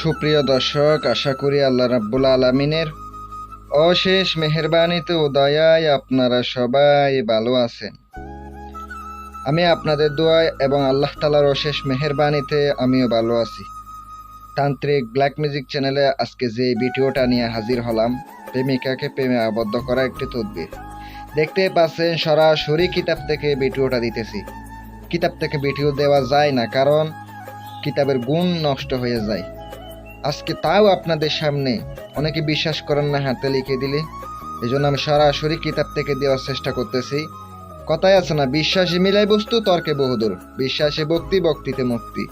সুপ্রিয় দর্শক, আশা করি আল্লাহ রাব্বুল আলামিনের অশেষ মেহেরবানিতে ও দয়ায় আপনারা সবাই ভালো আছেন। আমি আপনাদের দোয়ায় এবং আল্লাহ তাআলার অশেষ মেহেরবানিতে আমিও ভালো আছি। তান্ত্রিক ব্ল্যাক মিউজিক চ্যানেলে আজকে যে ভিডিওটা নিয়ে হাজির হলাম, প্রেমিকাকে প্রেমে আবদ্ধ করা একটি তদবির। দেখতে পাচ্ছেন সরাসরি কিতাব থেকে ভিডিওটা দিতেছি। কিতাব থেকে ভিডিও দেওয়া যায় না, কারণ কিতাবের গুণ নষ্ট হয়ে যায়। আজকে তাও আপনাদের সামনে, অনেকে বিশ্বাস করেন না হাতে লিখে দিলে, এই জন্য আমি সরাসরি কিতাব থেকে দেওয়ার চেষ্টা করতেছি। কথায় আছে না, বিশ্বাসী মিলাই বস্তু তর্কে বহুদূর, বিশ্বাসে ভক্তি ভক্তিতে মুক্তি।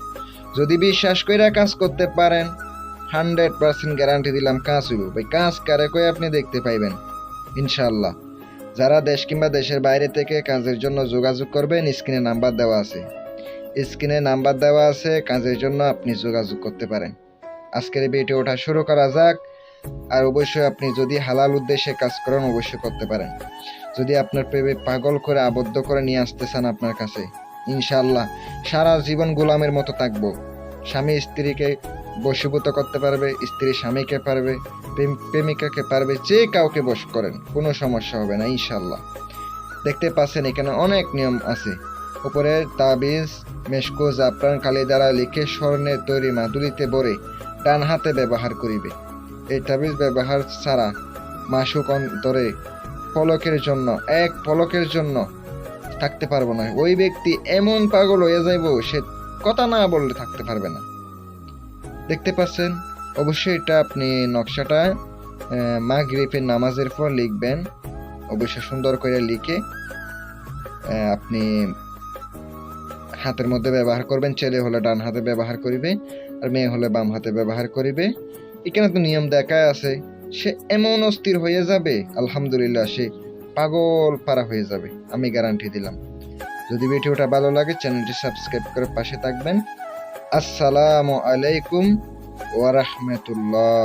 যদি বিশ্বাস কইরা কাজ করতে পারেন, 100% গ্যারান্টি দিলাম কাজ হইব। ভাই কাজ কারে কই আপনি দেখতে পাইবেন ইনশাআল্লাহ। যারা দেশ কিংবা দেশের বাইরে থেকে কাজের জন্য যোগাযোগ করবেন, স্ক্রিনে নাম্বার দেওয়া আছে, কাজের জন্য আপনি যোগাযোগ করতে পারেন। আজকের ভিডিওটা শুরু করা যাক। আর অবশ্যই আপনি যদি হালাল উদ্দেশ্যে কাজ করেন অবশ্যই করতে পারেন। যদি আপনার প্রেমে পাগল করে আবদ্ধ করে নিয়ে আসতে চান আপনার কাছে, ইনশাআল্লাহ সারা জীবন গোলামের মতো থাকবো। স্বামী স্ত্রীকে বশীভূত করতে পারবে, স্ত্রী স্বামীকে পারবে, প্রেমিকাকে পারবে, যে কাউকে বশ করেন কোনো সমস্যা হবে না ইনশাআল্লাহ। দেখতে পাচ্ছেন এখানে অনেক নিয়ম আছে। উপরে তাবিজ, মেশকো, জাফরান, কালি দ্বারা লিখে স্বর্ণের তৈরি মাদুলিতে ভরে ডান হাতে ব্যবহার করিবে। এই তাবিজ ব্যবহার ছাড়া মাসুক অন্তরে এক পলকের জন্য থাকতে পারবো না। ওই ব্যক্তি এমন পাগল হয়ে যাইব, সে কথা না বললে থাকতে পারবে না। দেখতে পাচ্ছেন, অবশ্যই এটা আপনি নকশাটা মাগরিবের নামাজের পর লিখবেন। অবশ্যই সুন্দর করে লিখে আপনি হাতের মধ্যে ব্যবহার করবেন। ছেলে হলে ডান হাতে ব্যবহার করিবে, আর মেয়ে হলে বাম হাতে ব্যবহার করিবে। এখানে তো নিয়ম দেখা আছে। সে এমন অস্থির হয়ে যাবে, আলহামদুলিল্লাহ, সে পাগল পারা হয়ে যাবে, আমি গ্যারান্টি দিলাম। যদি ভিডিওটা ভালো লাগে চ্যানেলটি সাবস্ক্রাইব করে পাশে থাকবেন। আসসালামু আলাইকুম ওয়া রাহমাতুল্লাহ।